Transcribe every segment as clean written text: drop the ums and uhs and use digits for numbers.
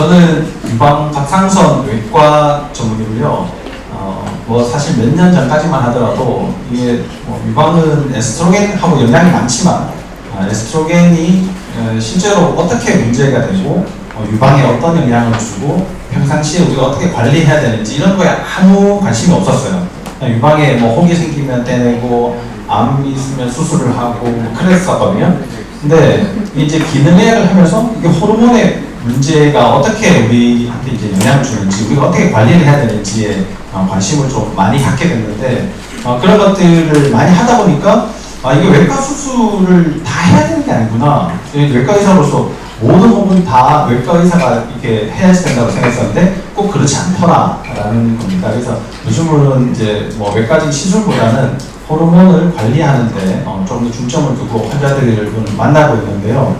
저는 유방 갑상선 외과 전문이고요. 뭐 사실 몇 년 전까지만 하더라도 이게 뭐 유방은 에스트로겐하고 영향이 많지만 에스트로겐이 실제로 어떻게 문제가 되고 유방에 어떤 영향을 주고 평상시에 우리가 어떻게 관리해야 되는지 이런 거에 아무 관심이 없었어요. 유방에 뭐 혹이 생기면 떼내고 암이 있으면 수술을 하고 뭐 그랬었거든요. 근데 이제 기능의학을 하면서 이게 호르몬의 문제가 어떻게 우리한테 이제 영향을 주는지 우리가 어떻게 관리를 해야 되는지에 관심을 좀 많이 갖게 됐는데 그런 것들을 많이 하다 보니까 이게 외과 수술을 다 해야 되는 게 아니구나. 외과 의사로서 모든 부분이 다 외과 의사가 이렇게 해야지 된다고 생각했었는데 꼭 그렇지 않더라라는 겁니다. 그래서 요즘은 이제 뭐 외과적인 시술보다는 호르몬을 관리하는데 좀 더 중점을 두고 환자들을 만나고 있는데요.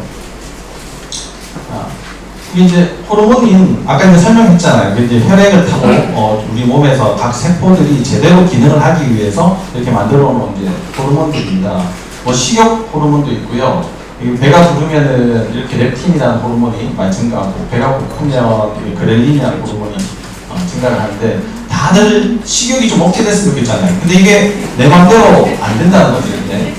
이게 이제 호르몬이 아까 이제 설명했잖아요. 이제 혈액을 타고 우리 몸에서 각 세포들이 제대로 기능을 하기 위해서 이렇게 만들어 놓은 이제 호르몬들입니다. 뭐 식욕 호르몬도 있고요. 배가 부르면은 이렇게 렙틴이라는 호르몬이 많이 증가하고 배가 고프면 그렐린이라는 호르몬이 증가를 하는데 다들 식욕이 좀 없게 됐으면 좋겠잖아요. 근데 이게 내 맘대로 안 된다는 거죠. 네.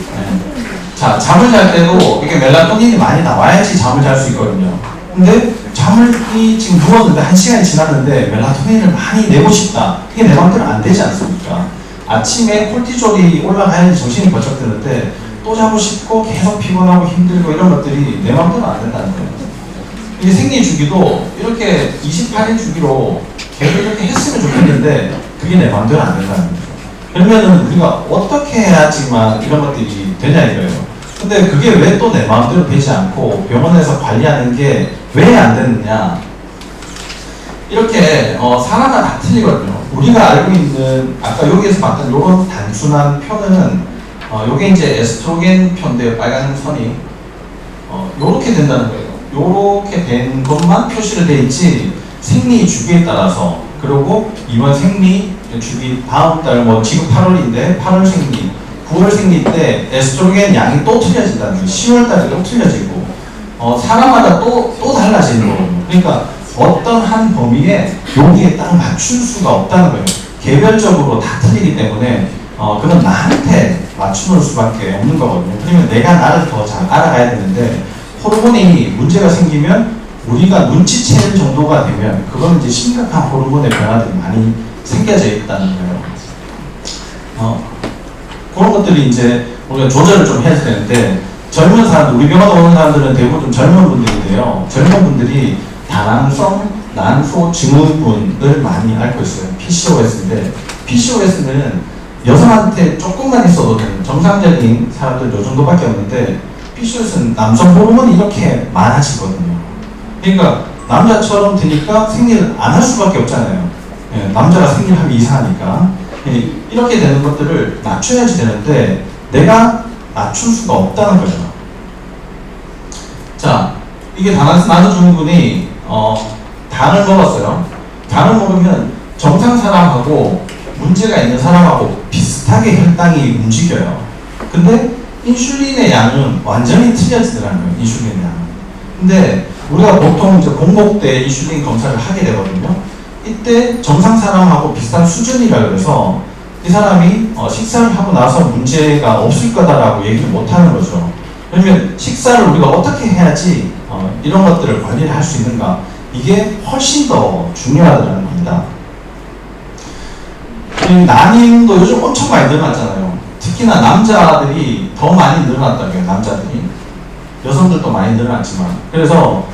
자, 잠을 잘 때도 이렇게 멜라토닌이 많이 나와야지 잠을 잘 수 있거든요. 근데 잠을 지금 누웠는데 1시간이 지났는데 멜라토닌을 많이 내고 싶다. 이게 내 맘대로 안 되지 않습니까? 아침에 콜티졸이 올라가야지 정신이 번쩍 드는데 또 자고 싶고 계속 피곤하고 힘들고 이런 것들이 내 맘대로 안 된다는 거예요. 이게 생리 주기도 이렇게 28일 주기로 계속 이렇게 했으면 좋겠는데 그게 내 맘대로 안 된다는 거죠. 그러면은 우리가 어떻게 해야지만 이런 것들이 되냐 이거예요. 근데 그게 왜 또 내 마음대로 되지 않고 병원에서 관리하는 게 왜 안 되느냐. 이렇게 사람마다 다 틀리거든요. 우리가 알고 있는 아까 여기에서 봤던 이런 단순한 표는 요게 이제 에스트로겐 표인데요. 빨간 선이 요렇게 된다는 거예요. 요렇게 된 것만 표시를 돼 있지 생리 주기에 따라서 그리고 이번 생리 주기 다음 달 뭐 지금 8월인데 8월 생리 9월 생리 때 에스트로겐 양이 또 틀려진다는 거예요. 10월 달에 또 틀려지고 사람마다 또 달라지는 거거든요. 그러니까 어떤 한 범위에 여기에 딱 맞출 수가 없다는 거예요. 개별적으로 다 틀리기 때문에 그건 나한테 맞추는 수밖에 없는 거거든요. 그러면 내가 나를 더 잘 알아가야 되는데 호르몬이 문제가 생기면 우리가 눈치채는 정도가 되면 그건 이제 심각한 호르몬의 변화들이 많이 생겨져 있다는 거예요. 그런 것들이 이제 우리가 조절을 좀 해야 되는데 젊은 사람들, 우리 병원 오는 사람들은 대부분 좀 젊은 분들인데요. 젊은 분들이 다낭성 난소 증후군을 많이 앓고 있어요. PCOS인데 PCOS는 여성한테 조금만 있어도 되는 정상적인 사람들 요 정도밖에 없는데 PCOS는 남성 호르몬이 이렇게 많아지거든요. 그러니까 남자처럼 되니까 생리를 안 할 수밖에 없잖아요. 예, 남자가 생리를 하면 이상하니까. 이렇게 되는 것들을 낮춰야지 되는데 내가 낮출 수가 없다는 거죠. 자, 이게 나는 증후군이 당을 먹었어요. 당을 먹으면 정상 사람하고 문제가 있는 사람하고 비슷하게 혈당이 움직여요. 근데 인슐린의 양은 완전히 틀려지더라는 거예요. 인슐린의 양은. 근데 우리가 보통 이제 공복 때 인슐린 검사를 하게 되거든요. 이때 정상 사람하고 비슷한 수준이라 그래서 이 사람이 식사를 하고 나서 문제가 없을 거다라고 얘기를 못 하는 거죠. 그러면 식사를 우리가 어떻게 해야지 이런 것들을 관리를 할 수 있는가, 이게 훨씬 더 중요하다는 겁니다. 난임도 요즘 엄청 많이 늘어났잖아요. 특히나 남자들이 더 많이 늘어났다고요. 남자들이. 여성들도 많이 늘어났지만. 그래서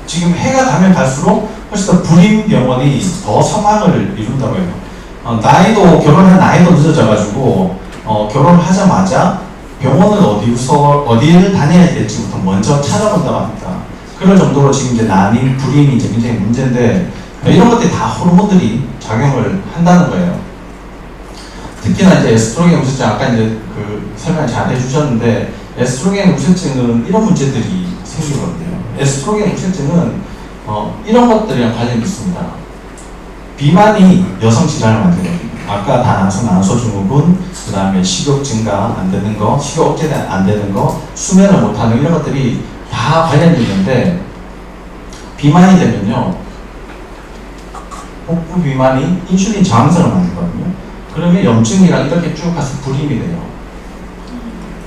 지금 해가 가면 갈수록 훨씬 더 불임 병원이 더 성황을 이룬다고 해요. 결혼한 나이도 늦어져가지고 결혼하자마자 병원을 어디를 다녀야 될지부터 먼저 찾아본다고 합니다. 그럴 정도로 지금 이제 난임, 불임이 이제 굉장히 문제인데 이런 것들이 다 호르몬들이 작용을 한다는 거예요. 특히나 이제 에스트로겐 우세증 아까 이제 그 설명 잘 해주셨는데 에스트로겐 우세증은 이런 문제들이 생기거든요. 에스트로겐 우세증은 이런 것들이랑 관련이 있습니다. 비만이 여성 질환을 만들거든요. 아까 다낭성 난소 증후군, 그 다음에 식욕 증가 안 되는 거, 식욕 억제 안 되는 거, 수면을 못하는 이런 것들이 다 관련이 있는데 비만이 되면요, 복부 비만이 인슐린 저항성을 만들거든요. 그러면 염증이랑 이렇게 쭉 가서 불임이 돼요.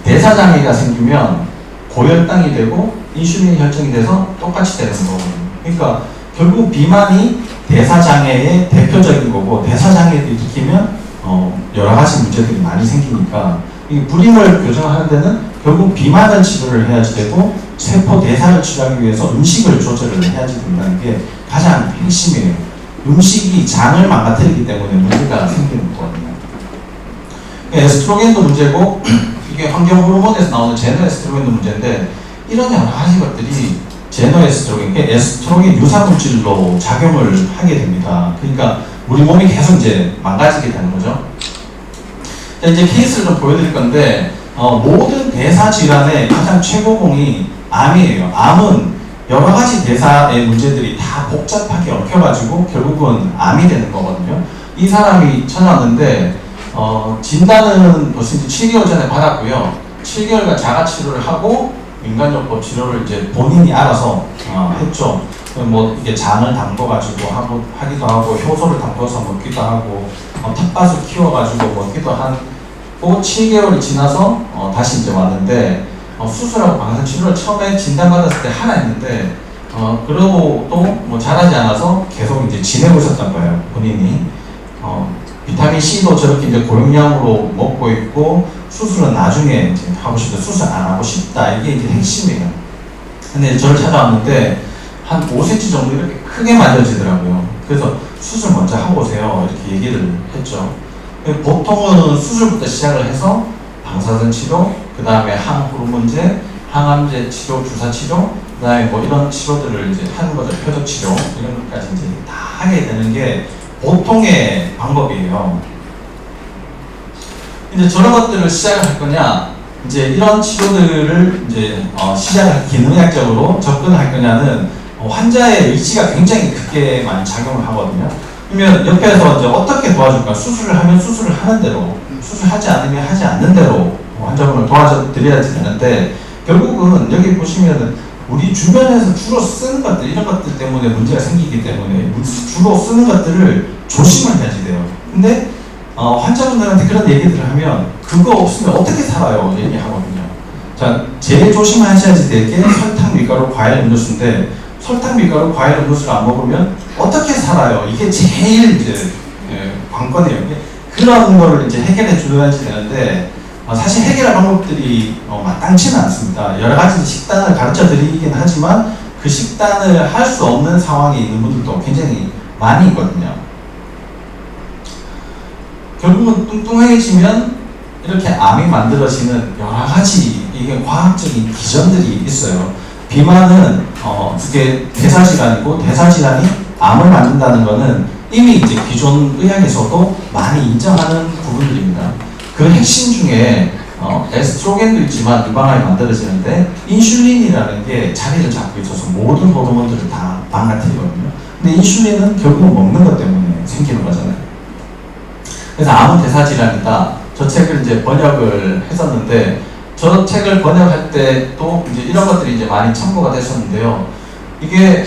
대사장애가 생기면 고혈당이 되고 인슐린 혈증이 돼서 똑같이 되는 거거든요. 그러니까 결국 비만이 대사장애의 대표적인 거고, 대사장애를 일으키면 여러 가지 문제들이 많이 생기니까 이 불임을 교정하는 데는 결국 비만을 치료를 해야지 되고, 세포 대사를 치료하기 위해서 음식을 조절을 해야지 된다는 게 가장 핵심이에요. 음식이 장을 망가뜨리기 때문에 문제가 생기는 거거든요. 에스트로겐도 문제고, 이게 환경 호르몬에서 나오는 제너 에스트로겐도 문제인데, 이런 여러 가지 것들이 제너 에스트로겐, 에스트로겐 유사 물질로 작용을 하게 됩니다. 그러니까 우리 몸이 계속 이제 망가지게 되는 거죠. 자, 이제 케이스를 좀 보여드릴 건데, 모든 대사 질환의 가장 최고봉이 암이에요. 암은 여러 가지 대사의 문제들이 다 복잡하게 얽혀가지고 결국은 암이 되는 거거든요. 이 사람이 찾아왔는데, 진단은 벌써 이제 7개월 전에 받았고요. 7개월간 자가치료를 하고 민간요법 치료를 이제 본인이 알아서 했죠. 뭐 이게 장을 담궈가지고 하기도 하고, 효소를 담궈서 먹기도 하고, 텃밭을 키워가지고 먹기도 하고, 7개월이 지나서 다시 이제 왔는데, 수술하고 방사치료를 처음에 진단받았을 때 하나 했는데, 그러고 또 뭐 잘하지 않아서 계속 이제 지내고 있었던 거예요, 본인이. 비타민 C도 저렇게 이제 고용량으로 먹고 있고, 수술은 나중에 이제 하고 싶다, 수술 안 하고 싶다, 이게 이제 핵심이에요. 근데 저를 찾아왔는데 한 5cm 정도 이렇게 크게 만져지더라고요. 그래서 수술 먼저 하고 오세요, 이렇게 얘기를 했죠. 보통은 수술부터 시작을 해서 방사선 치료, 그 다음에 항호르몬제, 항암제 치료, 주사 치료, 그 다음에 뭐 이런 치료들을 이제 하는 거죠. 표적 치료, 이런 것까지 이제 다 하게 되는 게 보통의 방법이에요. 이제 저런 것들을 시작을 할 거냐, 이제 이런 치료들을 이제 시작을 기능의학적으로 접근할 거냐는 환자의 의지가 굉장히 크게 많이 작용을 하거든요. 그러면 옆에서 이제 어떻게 도와줄까? 수술을 하면 수술을 하는 대로, 수술하지 않으면 하지 않는 대로 환자분을 도와줘 드려야 되는데, 결국은 여기 보시면은 우리 주변에서 주로 쓰는 것들, 이런 것들 때문에 문제가 생기기 때문에 주로 쓰는 것들을 조심을 해야지 돼요. 근데 환자분들한테 그런 얘기들을 하면 그거 없으면 어떻게 살아요? 얘기하거든요. 자, 제일 조심하셔야지 될 게 설탕, 밀가루, 과일, 음료수인데, 설탕, 밀가루, 과일, 음료수를 안 먹으면 어떻게 살아요? 이게 제일 이제 관건이에요. 그런 거를 이제 해결해 줘야지 되는데, 사실 해결할 방법들이 마땅치는 않습니다. 여러 가지 식단을 가르쳐 드리긴 하지만 그 식단을 할 수 없는 상황에 있는 분들도 굉장히 많이 있거든요. 결국은 뚱뚱해지면 이렇게 암이 만들어지는 여러 가지 이게 과학적인 기전들이 있어요. 비만은 그게 대사질환이고, 대사질환이 암을 만든다는 것은 이미 이제 기존 의학에서도 많이 인정하는 부분들입니다. 그 핵심 중에 에스트로겐도 있지만 유방암이 만들어지는데, 인슐린이라는 게 자리를 잡고 있어서 모든 호르몬들을 다 망가뜨리거든요. 근데 인슐린은 결국 먹는 것 때문에 생기는 거잖아요. 그래서 암은 대사질환이다. 저 책을 이제 번역을 했었는데, 저 책을 번역할 때도 이제 이런 것들이 이제 많이 참고가 됐었는데요. 이게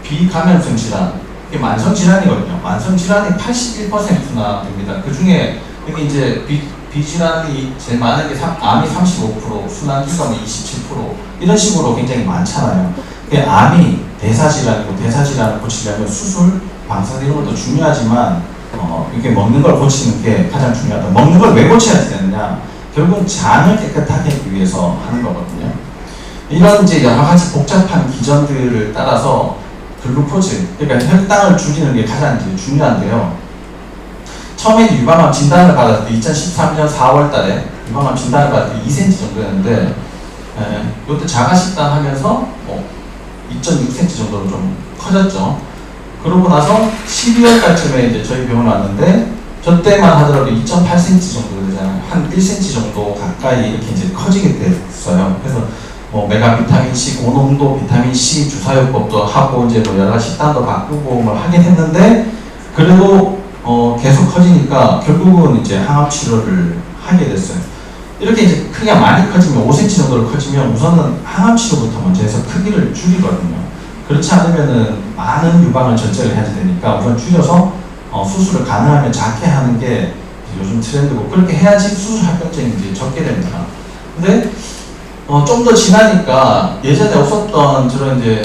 비감염성 질환, 이게 만성 질환이거든요. 만성 질환이 81%나 됩니다. 그 중에 여기 이제 비질환이 제일 많은 게 암이 35%, 순환기관이 27%, 이런 식으로 굉장히 많잖아요. 암이 대사질환이고, 대사질환을 고치려면 수술, 방사선 이런 것도 중요하지만 이렇게 먹는 걸 고치는 게 가장 중요하다. 먹는 걸 왜 고쳐야 되느냐? 결국은 장을 깨끗하게 하기 위해서 하는 거거든요. 이런 이제 여러 가지 복잡한 기전들을 따라서 글루코즈, 그러니까 혈당을 줄이는 게 가장 이제 중요한데요. 처음에 유방암 진단을 받았을 때 2013년 4월 달에 유방암 진단을 받을 때 2cm 정도였는데, 이때 자가식단 하면서 2.6cm 정도로 좀 커졌죠. 그러고 나서 12월달쯤에 이제 저희 병원 왔는데, 저 때만 하더라도 2.8cm 정도 되잖아요. 한 1cm 정도 가까이 이렇게 이제 커지게 됐어요. 그래서 메가 비타민 C, 고농도 비타민 C 주사요법도 하고, 이제 여러 가지 식단도 바꾸고 뭘 하긴 했는데, 그래도 계속 커지니까 결국은 이제 항암 치료를 하게 됐어요. 이렇게 이제 크기가 많이 커지면, 5cm 정도로 커지면 우선은 항암 치료부터 먼저 해서 크기를 줄이거든요. 그렇지 않으면은 많은 유방을 전제를 해야 되니까 우선 줄여서 수술을 가능하면 작게 하는 게 요즘 트렌드고, 그렇게 해야지 수술 합병증이 이제 적게 됩니다. 근데 좀 더 지나니까 예전에 없었던 저런 이제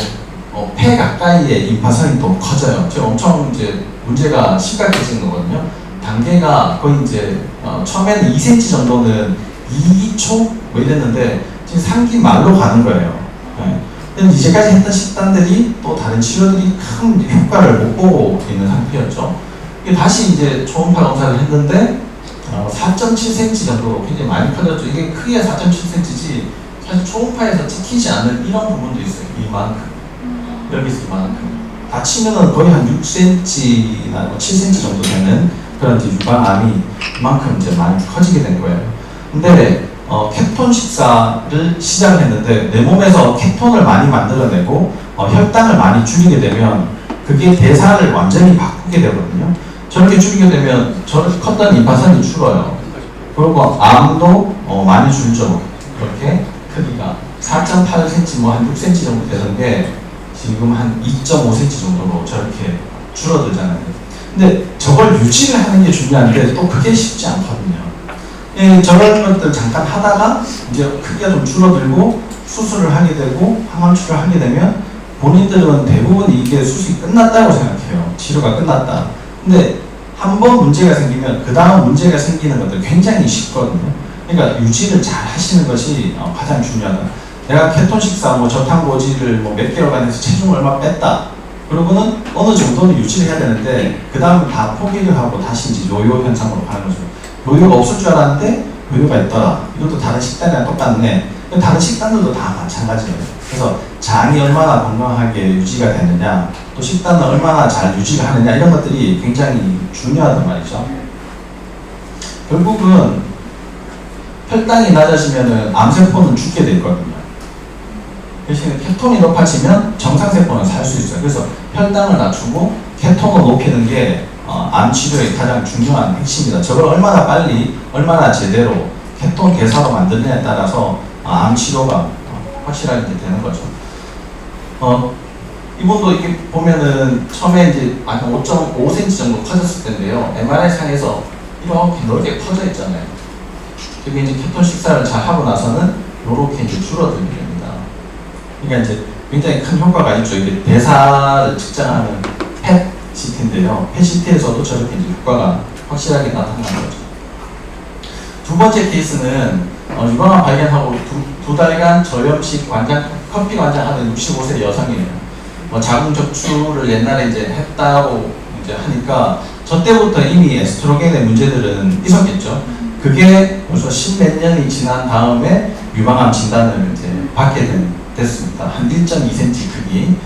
폐 가까이에 임파선이 또 커져요. 지금 엄청 이제 문제가 심각해진 거거든요. 단계가 거의 이제 처음에는 2cm 정도는 2초 뭐 이랬는데 지금 3기 말로 가는 거예요. 네. 근데 이제까지 했던 식단들이 또 다른 치료들이 큰 효과를 못 보고 있는 상태였죠. 다시 이제 초음파 검사를 했는데 4.7cm 정도로 굉장히 많이 커졌죠. 이게 크기가 4.7cm지 사실 초음파에서 찍히지 않는 이런 부분도 있어요. 이만큼, 여기서 이만큼. 다치면은 거의 한 6cm나 7cm 정도 되는 그런 유방암이 이만큼 이제 많이 커지게 된 거예요. 근데 케톤 식사를 시작을 했는데 내 몸에서 케톤을 많이 만들어내고 혈당을 많이 줄이게 되면 그게 대사를 완전히 바꾸게 되거든요. 저렇게 줄이게 되면 저렇게 컸던 임파선이 줄어요. 그리고 암도 많이 줄죠. 이렇게 크기가 4.8cm, 뭐 한 6cm 정도 되던 게 지금 한 2.5cm 정도로 저렇게 줄어들잖아요. 근데 저걸 유지를 하는 게 중요한데 또 그게 쉽지 않거든요. 저런 것들 잠깐 하다가 이제 크기가 좀 줄어들고 수술을 하게 되고 항암치료를 하게 되면 본인들은 대부분 이게 수술이 끝났다고 생각해요. 치료가 끝났다. 근데 한 번 문제가 생기면 그 다음 문제가 생기는 것들 굉장히 쉽거든요. 그러니까 유지를 잘 하시는 것이 가장 중요하다. 내가 케톤 식사, 뭐 저탄고지를 뭐 몇 개월간 해서 체중을 얼마 뺐다. 그러고는 어느 정도는 유지를 해야 되는데 그 다음 다 포기를 하고 다시 이제 요요 현상으로 가는 거죠. 요요가 없을 줄 알았는데 요요가 있더라. 이것도 다른 식단이랑 똑같네. 다른 식단들도 다 마찬가지예요. 그래서 장이 얼마나 건강하게 유지가 되느냐, 또 식단을 얼마나 잘 유지를 하느냐, 이런 것들이 굉장히 중요하단 말이죠. 결국은 혈당이 낮아지면은 암세포는 죽게 되거든요. 대신에 케톤이 높아지면 정상세포는 살 수 있어요. 그래서 혈당을 낮추고 케톤을 높이는 게 암 치료의 가장 중요한 핵심이다. 저걸 얼마나 빨리, 얼마나 제대로 케톤 대사로 만드느냐에 따라서 암 치료가 확실하게 되는 거죠. 이분도 이게 보면은 처음에 이제 한 5.5cm 정도 커졌을 텐데요. MRI 상에서 이렇게 넓게 커져 있잖아요. 그게 이제 케톤 식사를 잘 하고 나서는 이렇게 이제 줄어들게 됩니다. 그러니까 이제 굉장히 큰 효과가 있죠. 이게 대사를 측정하는 PET-CT인데요. PET-CT에서도 저렇게 이제 효과가 확실하게 나타나는 거죠. 두 번째 케이스는 유방암 발견하고 두 달간 저염식 커피 관장하는 65세 여성이에요. 자궁 적출을 옛날에 이제 했다고 이제 하니까 저 때부터 이미 에스트로겐의 문제들은 있었겠죠. 그게 벌써 10몇 년이 지난 다음에 유방암 진단을 이제 받게 됐습니다. 한 1.2cm 크기.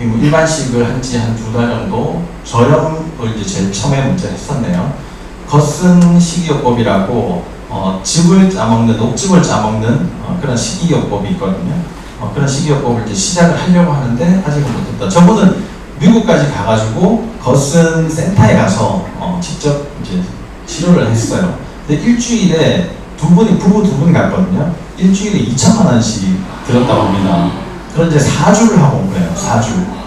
일반식을 한 지 한 2달 정도 저염을 이제 제일 처음에 먼저 했었네요. 거슨 식이요법이라고 즙을 짜먹는, 녹즙을 짜먹는 그런 식이요법이 있거든요. 그런 식이요법을 이제 시작을 하려고 하는데 아직은 못했다. 저분은 미국까지 가가지고 거슨 센터에 가서 직접 이제 치료를 했어요. 근데 일주일에 부부 두 분이 갔거든요. 일주일에 2천만 원씩 들었다고 합니다. 그런 이제 4주를 하고 온 거예요. 4주.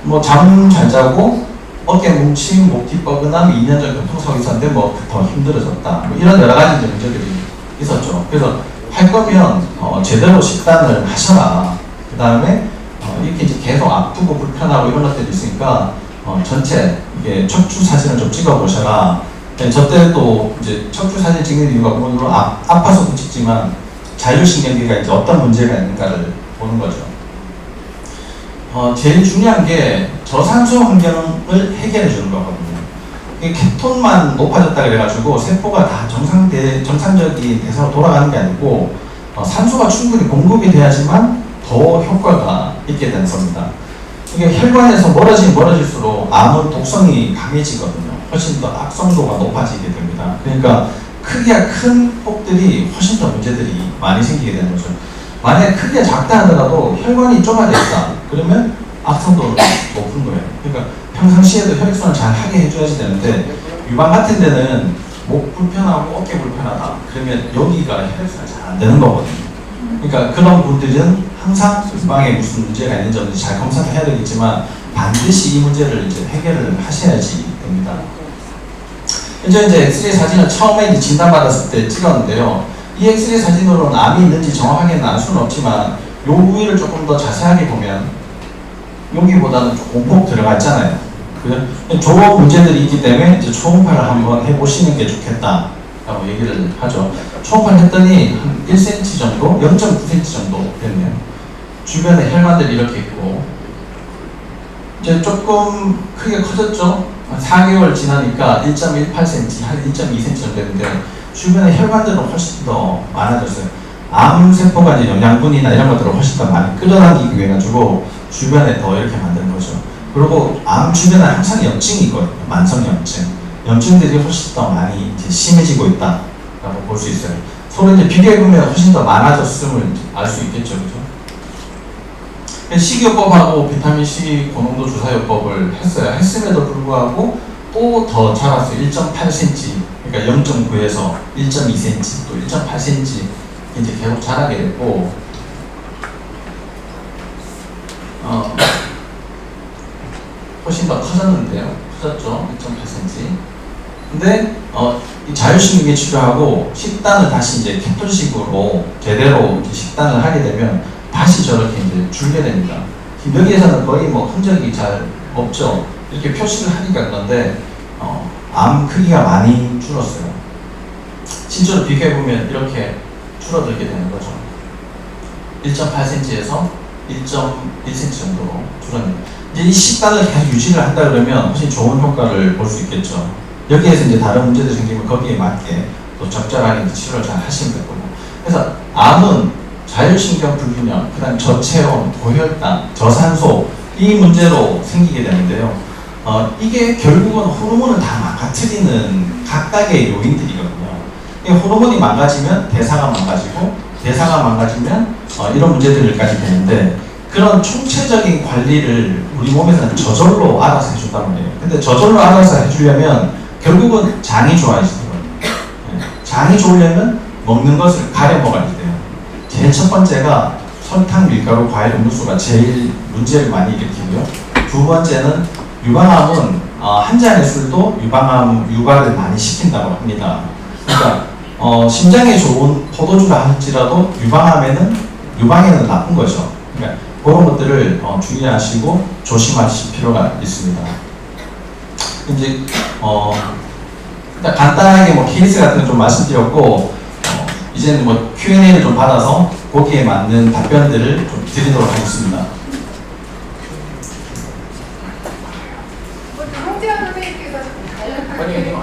뭐 잠 잘 자고 어깨 뭉침, 목 뒤뻐근함, 2년 전 교통사고 있었는데 뭐 더 힘들어졌다. 뭐 이런 여러 가지 문제들이 있었죠. 그래서 할 거면 제대로 식단을 하셔라. 그 다음에 이렇게 이제 계속 아프고 불편하고 이런 것들이 있으니까 전체 이게 척추 사진을 좀 찍어 보셔라. 저 때 또 이제 척추 사진 찍는 이유가 물론 아파서도 찍지만 자율신경계가 이제 어떤 문제가 있는가를 보는 거죠. 제일 중요한 게 저산소 환경을 해결해 주는 거거든요. 케톤만 높아졌다 그래가지고 세포가 다 정상적인 대사로 돌아가는 게 아니고 산소가 충분히 공급이 돼야지만 더 효과가 있게 되는 겁니다. 이게 혈관에서 멀어지면 멀어질수록 암은 독성이 강해지거든요. 훨씬 더 악성도가 높아지게 됩니다. 그러니까 크기가 큰 폭들이 훨씬 더 문제들이 많이 생기게 되는 거죠. 만약에 크기가 작다 하더라도 혈관이 좁아져 있다. 그러면 악성도는 높은 거예요. 그러니까 평상시에도 혈액순환을 잘 하게 해줘야지 되는데 유방 같은 데는 목 불편하고 어깨 불편하다. 그러면 여기가 혈액순환이 잘 안 되는 거거든요. 그러니까 그런 분들은 항상 유방에 무슨 문제가 있는지 없는지 잘 검사를 해야 되겠지만 반드시 이 문제를 이제 해결을 하셔야지 됩니다. 이제 엑스레이 사진을 처음에 이제 진단받았을 때 찍었는데요. 이 엑스레이 사진으로는 암이 있는지 정확하게는 알 수는 없지만 요 부위를 조금 더 자세하게 보면 여기보다는 조금 푹 들어가 있잖아요. 좋은 문제들이 있기 때문에 이제 초음파를 한번 해보시는 게 좋겠다라고 얘기를 하죠. 초음파를 했더니 한 1cm 정도, 0.9cm 정도 됐네요. 주변에 혈관들이 이렇게 있고 이제 조금 크게 커졌죠. 4개월 지나니까 1.18cm, 한 2.2cm 정도 됐는데 주변에 혈관들은 훨씬 더 많아졌어요. 암세포가 이제 영양분이나 이런 것들을 훨씬 더 많이 끌어당기기 위해 가지고 주변에 더 이렇게 만드는 거죠. 그리고 암 주변에 항상 염증이 있거든요. 만성 염증. 염증들이 훨씬 더 많이 이제 심해지고 있다라고 볼 수 있어요. 서로 이제 비교해보면 훨씬 더 많아졌음을 알 수 있겠죠. 그죠? 식이요법하고 비타민C 고농도 주사요법을 했어요. 했음에도 불구하고 또 더 자랐어요. 1.8cm, 그러니까 0.9에서 1.2cm, 또 1.8cm 이제 계속 자라게 됐고, 훨씬 더 커졌는데요. 커졌죠. 1.8cm. 근데 이 자율신경계 치료하고 식단을 다시 이제 케톤식으로 제대로 이제 식단을 하게 되면 다시 저렇게 이제 줄게 됩니다. 지금 여기에서는 거의 뭐 흔적이 잘 없죠. 이렇게 표시를 하니까 그런데 암 크기가 많이 줄었어요. 실제로 비교해보면 이렇게 줄어들게 되는 거죠. 1.8cm에서 1.1cm 정도로 줄었습니다. 이제 이 식단을 계속 유지를 한다 그러면 훨씬 좋은 효과를 볼 수 있겠죠. 여기에서 이제 다른 문제들이 생기면 거기에 맞게 또 적절하게 치료를 잘 하시면 되고요. 그래서 암은 자율신경 불균형, 그 다음 저체온, 고혈당, 저산소 이 문제로 생기게 되는데요. 이게 결국은 호르몬을 다 망가뜨리는 각각의 요인들이거든요. 호르몬이 망가지면 대사가 망가지고 대사가 망가지면 이런 문제들까지 되는데 그런 총체적인 관리를 우리 몸에서는 저절로 알아서 해준단 말이에요. 근데 저절로 알아서 해주려면 결국은 장이 좋아지거든요. 장이 좋으려면 먹는 것을 가려 먹어야 돼요. 제일 첫 번째가 설탕, 밀가루, 과일, 음료수가 제일 문제를 많이 일으키고요. 두 번째는 유방암은 한 잔의 술도 유방암 유발을 많이 시킨다고 합니다. 그러니까 심장에 좋은 포도주라 할지라도 유방에는 나쁜 거죠. 그러니까 그런 것들을 주의하시고 조심하실 필요가 있습니다. 이제 일단 간단하게 뭐 케이스 같은 거 좀 말씀드렸고 이제는 뭐 Q&A를 좀 받아서 거기에 맞는 답변들을 좀 드리도록 하겠습니다. 홍재환 선생님께서 네.